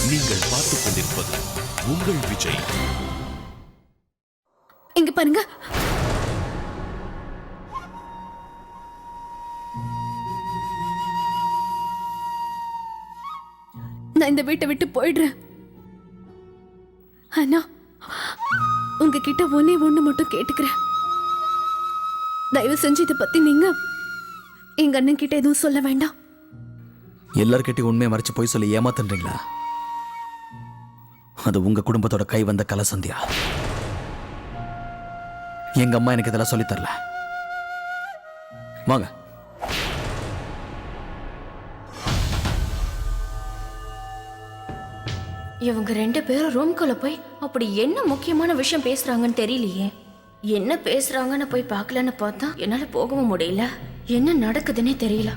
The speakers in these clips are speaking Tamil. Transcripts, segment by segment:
நீங்கள் பார்த்துக் கொண்டிருப்பது உங்கள் விஜய். இங்க பாருங்க, நான் இந்த வீட்டை விட்டு போயிடுறேன். ஆனா உங்ககிட்ட ஒன்னே ஒண்ணு மட்டும் கேட்டுக்கிறேன். தயவு செஞ்சு இதை பத்தி நீங்க எங்க அண்ணன் கிட்ட எதுவும் சொல்ல வேண்டாம். எல்லார்கிட்டையும் உண்மையை மறைச்சு போய் சொல்லி ஏமாத்துன்றீங்களா? அது உங்க குடும்பத்தோட கை வந்த கலை சந்தியா. எங்க அம்மா எனக்கு இதெல்லாம் சொல்லி தரல. வாங்க. இவங்க 2 பேரும் ரூம்குள்ள போய் அப்படி என்ன முக்கியமான விஷயம் பேசுறாங்கன்னு தெரியலையே. என்ன பேசுறாங்கன்னு போய் பார்க்கலன்னு பார்த்தா என்னால போகவும் முடியல. என்ன நடக்குதுன்னே தெரியல.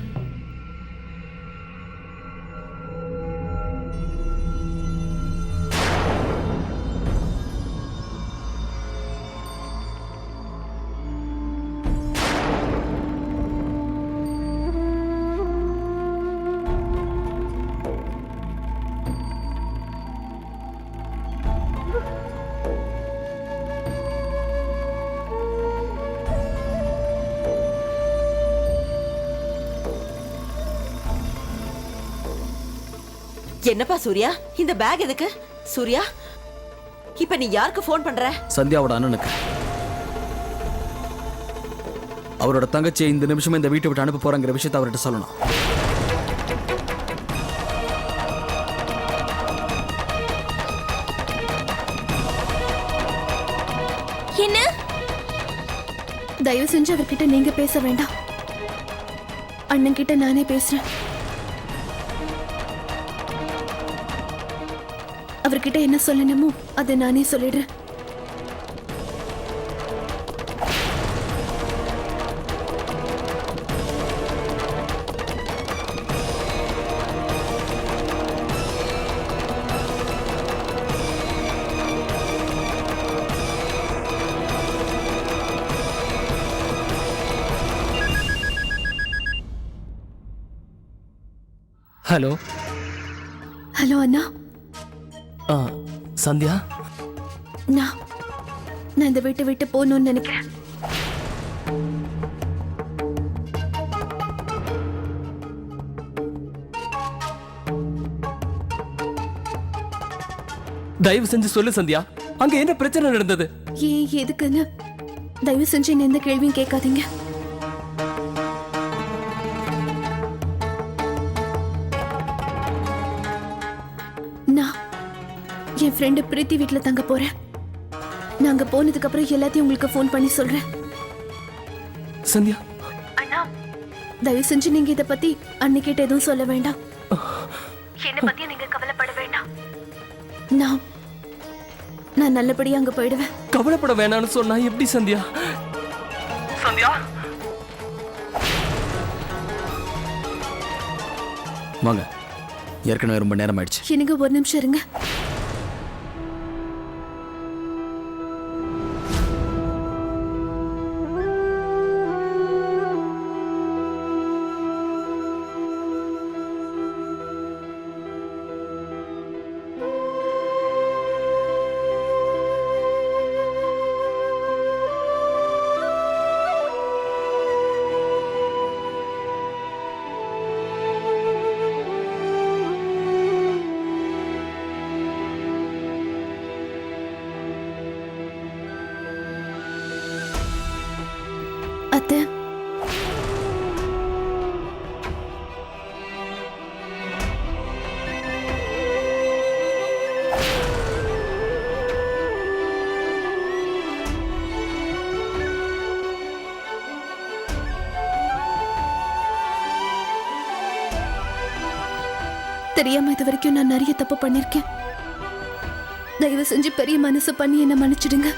என்னப்பா சூர்யா, இந்த பேக் எதுக்கு? சூர்யா, இப்ப நீ யாருக்கு போன் பண்ற? சந்தியாவோட அண்ணனுக்கு. அவரோட தங்கச்சியை இந்த நிமிஷமே இந்த வீட்டை விட்டு அனுப்ப போறாங்கிற விஷயத்தை அவர்கிட்ட சொல்லணும். என்ன? தயவு செஞ்சு அவர்கிட்ட நீங்க பேச வேண்டாம். அண்ணன் கிட்ட நானே பேசுறேன். அவர்கிட்ட என்ன சொல்லணுமோ அதை நானே சொல்லிடுறேன். ஹலோ. ஹலோ அண்ணா. சந்தியா, நான் இந்த வீட்டை விட்டு போகணும்னு நினைக்கிறேன். தயவு செஞ்சு சொல்லு சந்தியா, அங்க என்ன பிரச்சனை நடந்தது? ஏன், எதுக்குன்னு தயவு செஞ்சு என்ன எந்த கேள்வியும் கேட்காதீங்க. நான் என் ஃப்ரெண்டு பிரீத்தி வீட்டுல தங்க போறேன். நாங்க போனதுக்கு அப்புறம் எல்லாத்தையும் உங்களுக்கு ஃபோன் பண்ணி சொல்றேன். சந்தியா, அண்ணா, தயவு செஞ்சு நீங்க இத பத்தி அன்னைக்கிட்ட எதுவும் சொல்ல வேண்டாம். என்ன பத்தி நீங்க கவலைப்பட வேண்டாம். நான் நல்லபடியா அங்க போயிடுவேன். கவலைப்பட வேணாம்னு சொன்னா எப்படி சந்தியா? சந்தியா, வாங்க. ஏற்கனவே ரொம்ப நேரம் ஆயிடுச்சு. எனக்கு ஒரு நிமிஷம் இருங்க. அத்தை, தெரியாம இது வரைக்கும் நான் நிறைய தப்பு பண்ணிருக்கேன். தயவு செஞ்சு பெரிய மனசு பண்ணி என்ன மன்னிச்சிடுங்க.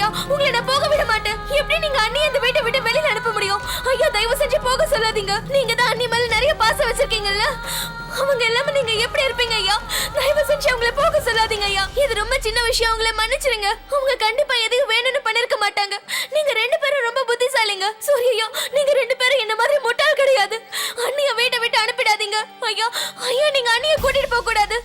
ஐயா, உங்களை நான் போக விட மாட்டேன். எப்படி நீங்க அண்ணி இந்த வீட்டை விட்டு வெளியில அனுப்ப முடியும்? ஐயா, தயவு செஞ்சு போக சொல்லாதீங்க. நீங்க தான் அண்ணி மேல நிறைய பாசம் வச்சிருக்கீங்கல்ல, அவங்க எல்லாமே நீங்க எப்படி இருப்பீங்க ஐயா? தயவு செஞ்சு அவங்கள போக சொல்லாதீங்க ஐயா. இது ரொம்ப சின்ன விஷயம், அவங்கள மன்னிச்சிருங்க. அவங்க கண்டிப்பா எதையும் வேணும்னு பண்ணிருக்க மாட்டாங்க. நீங்க 2 பேரும் ரொம்ப புத்திசாலிங்க. சூரியையா, நீங்க 2 பேரும் என்ன மாதிரி முட்டாள் கிடையாது. அண்ணிய வீட்டை விட்டு அனுப்பிடாதீங்க ஐயா. ஐயா, நீங்க அண்ணிய கூட்டிட்டு போக கூடாது.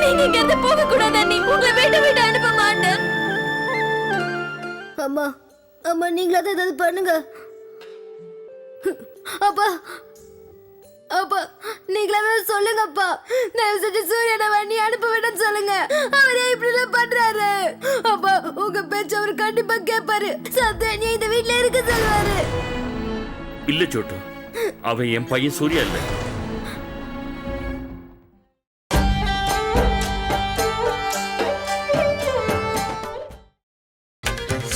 நீங்க எங்க போக கூடாது அண்ணி. உங்களை வீட்டை விட்டு அனுப்ப மாட்டேன். அம்மா அம்மா, நீங்களாவது ஏதாவது பண்ணுங்க. அப்பா அப்பா, நீங்களாவது சொல்லுங்கப்பா. தயவு செஞ்சு சூரியனை வண்ணி அனுப்ப வேண்டாம்னு சொல்லுங்க. அவரே இப்படி எல்லாம் பண்றாரு. அப்பா, உங்க பேச்சு அவர் கண்டிப்பா கேட்பாரு. சத்தியம், நீ இந்த வீட்டுல இருக்க சொல்லுவாரு. இல்ல சோட்டு, அவன் என் பையன் சூர்யா இல்ல.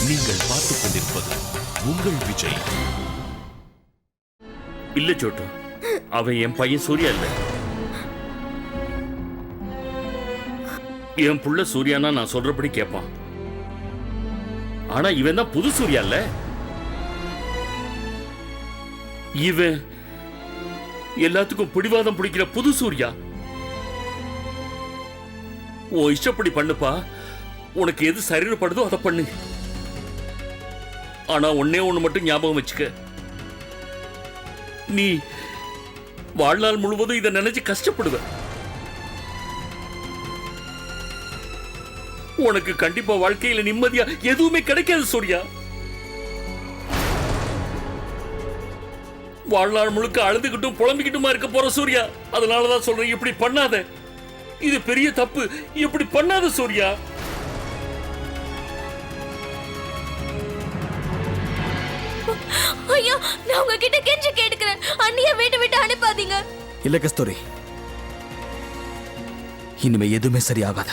நீங்கள் பார்த்துக் கொண்டிருப்பது உங்கள் விஜய். இல்ல சோட்டு, அவன் என் பையன் சூர்யா இல்ல. என் புள்ள சூர்யானா நான் சொல்றபடி கேட்பான். ஆனா இவன் தான் புது சூர்யா இல்ல. இவன் எல்லாத்துக்கும் பிடிவாதம் பிடிக்கிற புது சூர்யா. ஓ இஷ்டப்படி பண்ணுப்பா, உனக்கு எது சரிப்படுதோ அதை பண்ணு. ஆனா ஒன்னே ஒண்ணு மட்டும் ஞாபகம் வச்சுக்க, நீ வாழ்நாள் முழுவதும் இதை நினைச்சு கஷ்டப்படுவ. உனக்கு கண்டிப்பா வாழ்க்கையில நிம்மதியா எதுவுமே கிடைக்காது சூர்யா. வாழ்நாள் முழுக்க அழுதுகிட்டும் புலம்பிக்கிட்டுமா இருக்க போற சூர்யா. அதனாலதான் சொல்றேன், இப்படி பண்ணாத. இது பெரிய தப்பு. இப்படி பண்ணாத சூர்யா. ஐயா, நான் உங்ககிட்ட கெஞ்சி கேட்டுக்கிறேன். அண்ணிய வீட்டை விட்டு அனுப்பாதீங்க. இல்ல கஸ்தூரி, இனிமே எதுவுமே சரியாகாத.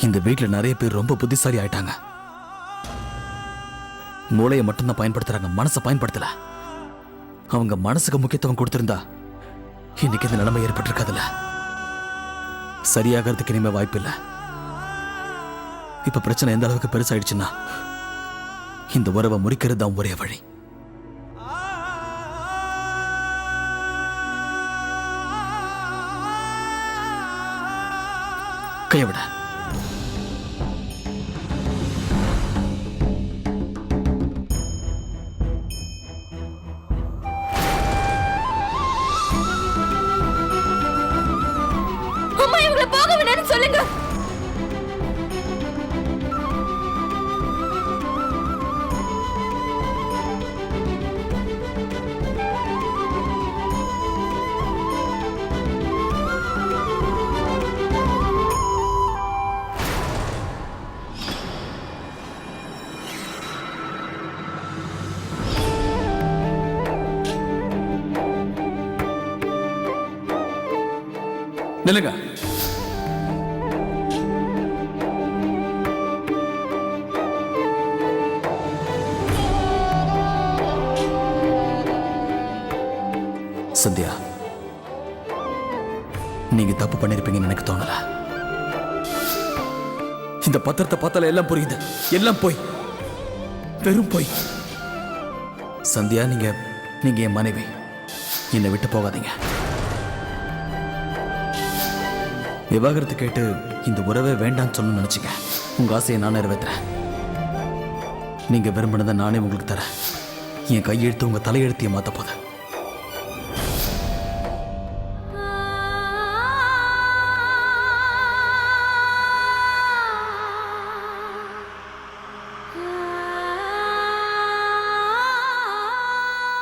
இந்த வீட்டுல நிறைய பேர் ரொம்ப புத்திசாலி ஆயிட்டாங்க. மூளையை மட்டும்தான் பயன்படுத்துறாங்க, மனசை பயன்படுத்தல. அவங்க மனசுக்கு முக்கியத்துவம் கொடுத்திருந்தா இன்னைக்கு இந்த நிலைமை ஏற்பட்டிருக்காதுல்ல. சரியாகிறதுக்கு இனிமே வாய்ப்பு இல்லை. இப்ப பிரச்சனை எந்த அளவுக்கு பெருசாயிடுச்சுன்னா இந்த உறவை முறிக்கிறது தான் ஒரே வழி. கையவிட. அம்மா, இவங்களை போக வேண்டாம்னு சொல்லுங்க. நில்லுங்க. சந்தியா, நீங்க தப்பு பண்ணிருப்பீங்கன்னு எனக்கு தோணல. இந்த பத்திரத்தை பார்த்தால எல்லாம் புரியுது. எல்லாம் போய், வெறும் போய். சந்தியா, நீங்க என் மனைவி. என்னை விட்டு போகாதீங்க. விவாகரத்து கேட்டு இந்த உறவே வேண்டாம்னு சொன்னு நினைச்சுங்க. உங்க ஆசையை நான் நிறைவேற்றுறேன். நீங்க விரும்பினதை நானே உங்களுக்கு தரேன். என் கையெழுத்து உங்க தலையெழுத்தியை மாத்த போத.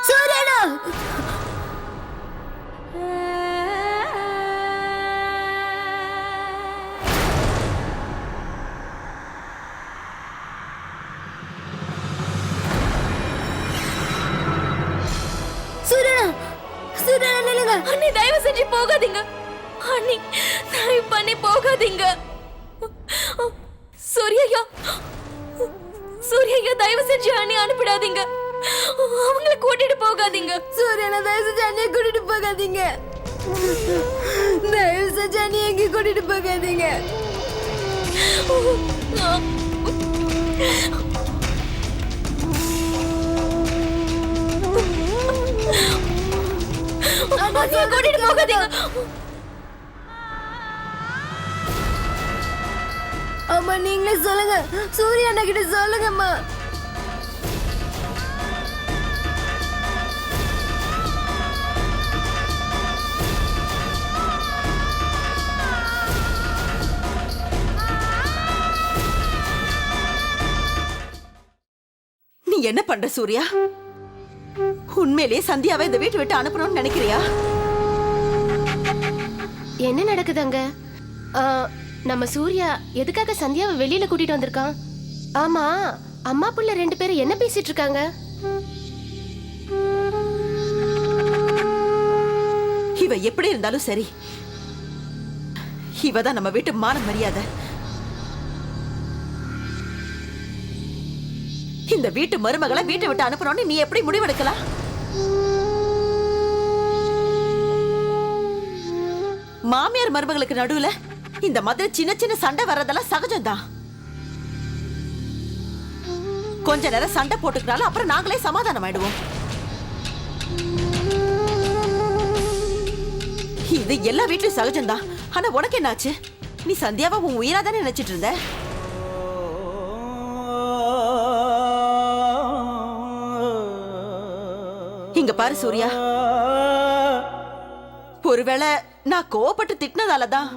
சூரியனா! சூரியனா! சூரியனா, நில்லுங்க! அண்ணி தயவு செஞ்சு போகாதீங்க. அண்ணி தயவு பண்ணி போகாதீங்க. சூர்யா, சூர்யா தயவு செஞ்சு அண்ணி அனுப்பிடாதீங்க. அவங்கள கூட்டிட்டு போகாதீங்க. சூரியனா, தயவு செஞ்சு அண்ணியை கூட்டிட்டு போகாதீங்க. தயவு செஞ்சு அண்ணியை எங்கேயும் கூட்டிட்டு போகாதீங்க. அண்ணியை கூட்டிட்டு போகாதீங்க. அம்மா, நீங்களே சொல்லுங்க. சூர்யா அண்ணா கிட்ட சொல்லுங்கம்மா. நீ என்ன பண்ற சூர்யா? உண்மையிலேயே சந்தியாவை இந்த வீட்டை விட்டு அனுப்பணும்னு நினைக்கிறியா? என்ன நடக்குதுங்க? நம்ம சூர்யா எதுக்காக சந்தியாவை வெளியில கூட்டிட்டு வந்திருக்கான்? ஆமா, அம்மா புள்ள 2 பேரும் என்ன பேசிட்டு இருக்காங்க? இவ எப்படி இருந்தாலும் சரி, இவதான் நம்ம வீட்டு மான மரியாதை. இந்த வீட்டு மருமகளை வீட்டை விட்டு அனுப்பணும்னு நீ எப்படி முடிவெடுக்கலாம்? மாமியார் மருமகளுக்கு நடுவுல இந்த மாதிரி சின்ன சின்ன சண்டை வர்றதெல்லாம் சகஜம்தான். கொஞ்ச நேரம் சண்டை போட்டுக்கிட்டாலும் அப்புறம் நாங்களே சமாதானம் ஆயிடுவோம். இது எல்லா வீட்லயும் சகஜம்தான். ஆனா உனக்கு என்னாச்சு? நீ சந்தியாவை உன் உயிரா தானே நினைச்சிட்டு இருந்த. இங்க பாரு சூர்யா, ஒருவேளை நான் கோவப்பட்டு திட்டினதாலதான்,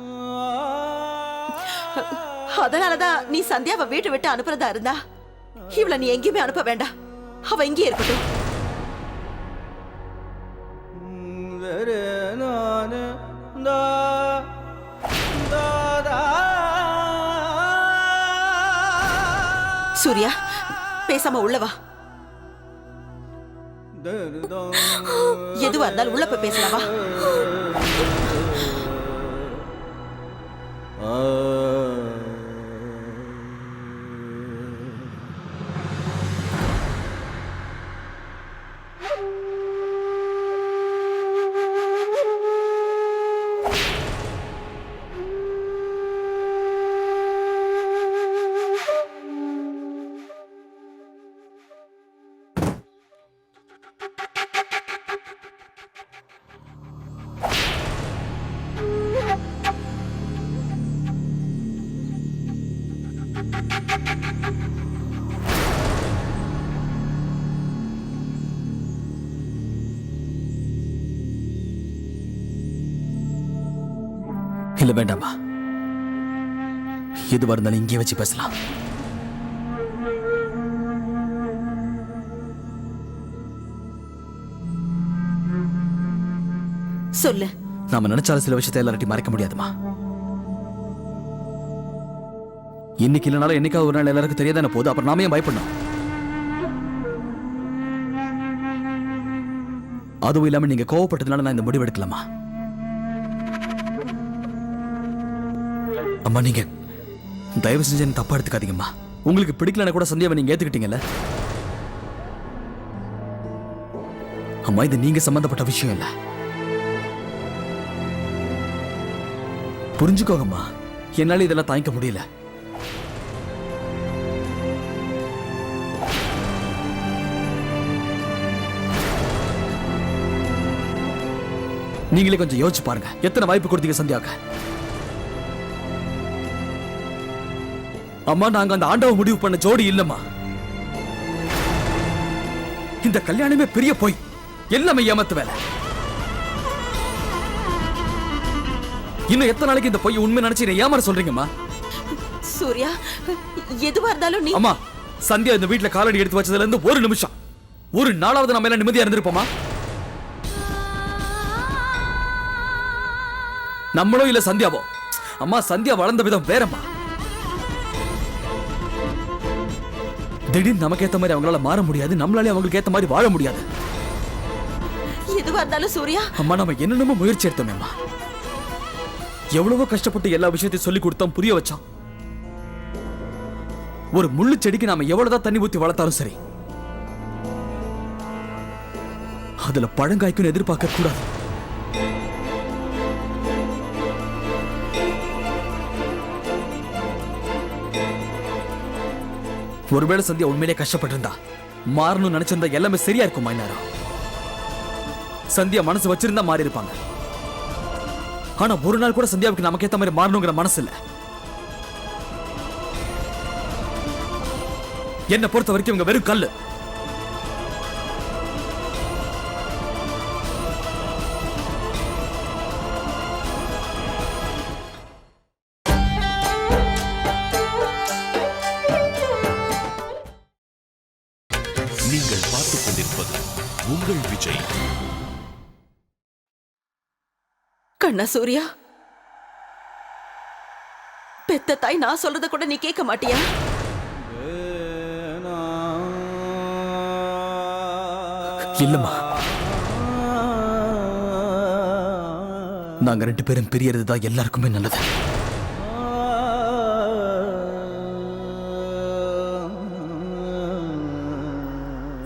அதனாலதான் நீ சந்தியாவை வீட்டை விட்டு அனுப்புறதா இருந்தா இவளை நீ எங்கேயுமே அனுப்ப வேண்டாம். அவ இங்கே இருக்கட்டும். சூர்யா, பேசாம உள்ளவா. எதுவா இருந்தாலும் உள்ள போய் பேசலாமா? இல்ல, வேண்டாமா. எதுவா இருந்தாலும் இங்கே வச்சு பேசலாம். சொல்லு. நாம நினைச்சாலும் சில விஷயத்தை எல்லார்ட்டையும் மறைக்க முடியாதுமா. இன்னைக்கு இல்லைனாலும் என்னைக்காவது ஒரு நாள் எல்லாருக்கும் தெரியாதான போது. அப்புறம் நாம ஏன் பயப்படணும்? அதுவும் இல்லாம நீங்க கோவப்பட்டதுனால நான் இந்த முடிவு எடுக்கலாமா? அம்மா, நீங்க தயவு செஞ்சு என்ன தப்பா எடுத்துக்காதீங்கம்மா. உங்களுக்கு பிடிக்கலன்னா கூட சந்தியாவை நீங்க ஏத்துக்கிட்டீங்கல்ல. அம்மா, இது நீங்க சம்பந்தப்பட்ட விஷயம் இல்ல. புரிஞ்சுக்கோங்கம்மா, என்னால இதெல்லாம் தாங்கிக்க முடியல. நீங்களே கொஞ்சம் யோசிச்சு பாருங்க, எத்தனை வாய்ப்பு கொடுத்தீங்க சந்தியாக்க. அம்மா, நாங்க அந்த ஆண்டவ முடிவு பண்ண ஜோடி இல்லம்மா. இந்த கல்யாணமே பெரிய போய், எல்லாமே ஏமாத்து வேலை. இன்னும் எத்தனை நாளைக்கு இந்த பொய் உண்மை நினைச்சு ஏமாற சொல்றீங்கம்மா? சூர்யா, எதுவா இருந்தாலும் நீ அம்மா, சந்தியா இந்த வீட்டுல காலடி எடுத்து வச்சதுல இருந்து ஒரு நிமிஷம், ஒரு நாளாவது நம்ம எல்லாம் நிம்மதியா இருந்திருப்போமா? நம்மளும் இல்ல சந்தியாவோ. அம்மா, சந்தியா வளர்ந்த விதம் வேறம்மா. திடீர்னு நமக்கு ஏத்த மாதிரி அவங்களால மாற முடியாது, நம்மளாலே அவங்களுக்கு ஏத்த மாதிரி வாழ முடியாது. எதுவா இருந்தாலும் சூர்யா. அம்மா, நம்ம என்னென்னமோ முயற்சி எடுத்தோமேம்மா. எவ்வளவோ கஷ்டப்பட்டு எல்லா விஷயத்தையும் சொல்லி கொடுத்தோம், புரிய வச்சோம். ஒரு முள்ளு செடிக்கு நாம எவ்வளவுதான் தண்ணி ஊத்தி வளர்த்தாலும் சரி, அதுல பழங்காய்க்குன்னு எதிர்பார்க்க கூடாது. ஒருவேளை சந்தியா உண்மையிலே கஷ்டப்பட்டிருந்தா, மாறணும்னு நினைச்சிருந்தா எல்லாமே சரியா இருக்குமா? இந்நேரம் சந்தியா மனசு வச்சிருந்தா மாறி இருப்பாங்க. ஆனா ஒரு நாள் கூட சந்தியாவுக்கு நமக்கு ஏத்த மாதிரி மாறணுங்கிற மனசு இல்ல. என்ன பொறுத்த வரைக்கும் இவங்க வெறும் கல்லு. நீங்கள் பார்த்துக் கொண்டிருப்பது உங்கள் விஜய். கண்ணா சூர்யா, பெத்த தாய் நான் சொல்றத கூட நீ கேட்க மாட்டியா? இல்லம்மா, நாங்க 2 பேரும் பிரியறதுதான் எல்லாருக்குமே நல்லது.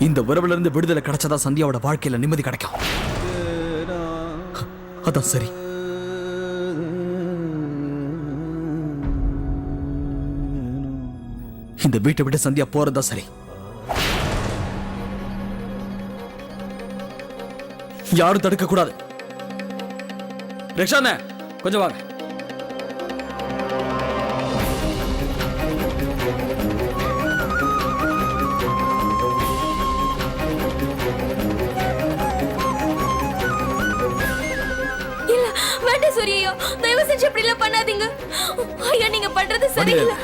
இந்த உறவுல இருந்து விடுதலை கிடைச்சதா சந்தியாவோட வாழ்க்கையில நிம்மதி கிடைக்கும். அதான் சரி. இந்த வீட்டை விட்டு சந்தியா போறதா சரி. யாரும் தடுக்க கூடாது. ரிக்ஷாண்ணே, கொஞ்சம் வாங்க. இல்ல வேண்டாம் சூரியோ, தயவு செஞ்சு இப்படி எல்லாம் பண்ணாதீங்க. ஐயா, நீங்க பண்றது சரியில்லை.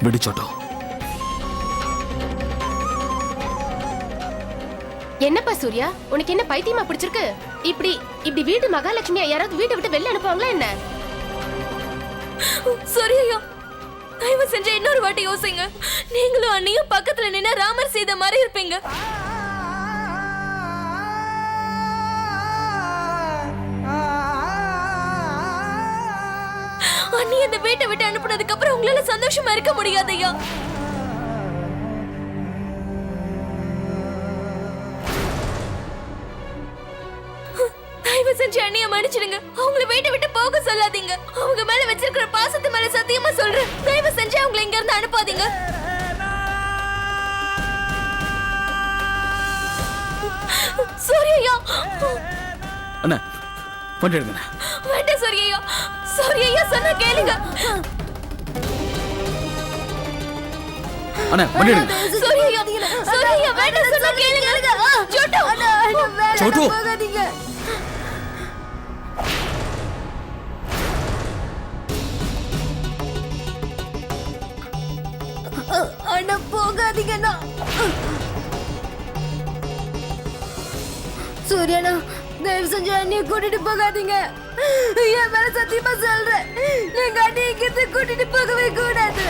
விடுச்சோட்டோ. என்னப்பா சூர்யா, உனக்கு என்ன பைத்தியமா பிடிச்சிருக்கு? இப்படி இப்படி வீடு மகாலட்சுமியா யாராவது வீட்டை விட்டு வெளில அனுப்புவாங்களா என்ன? சூரியோ, தயவு செஞ்சு இன்னொரு வாட்டி யோசிங்க. நீங்களும் அண்ணியும் பக்கத்துல நின்னா ராமர் சீதை மாதிரி இருப்பீங்க. அண்ணி அந்த வீட்டை விட்டு அனுப்புனதுக்கு அப்புறம் உங்களால சந்தோஷமா இருக்க முடியாதையா? தயவு செஞ்சு அண்ணிய மன்னிச்சிடுங்க. அவங்கள வீட்டை விட்டு போக சொல்லாதீங்க. அவங்க மேல வச்சிருக்கிற பாசத்து மேல சத்தியமா சொல்றேன். தயவு செஞ்சு அவங்கள இங்க இருந்து அனுப்பாதீங்க. சூரியயா, அண்ணா வண்டி எடுங்க. வேண்டாம் சூரியயா. சூரியயா சொன்னா கேளுங்க. அண்ணா வண்டி எடுங்க. சூரியயா, சூரியயா வேண்டாம் சொன்னா கேளுங்க. சோட்டு, சோட்டு, போகாதீங்க. போகாதீங்கண்ணா. சூர்யாண்ணா, தயவு செஞ்சு அண்ணிய கூட்டிட்டு போகாதீங்க. என் மேல சத்தியமா சொல்றேன், நீங்க அண்ணிய இங்கிருந்து கூட்டிட்டு போகவே கூடாது.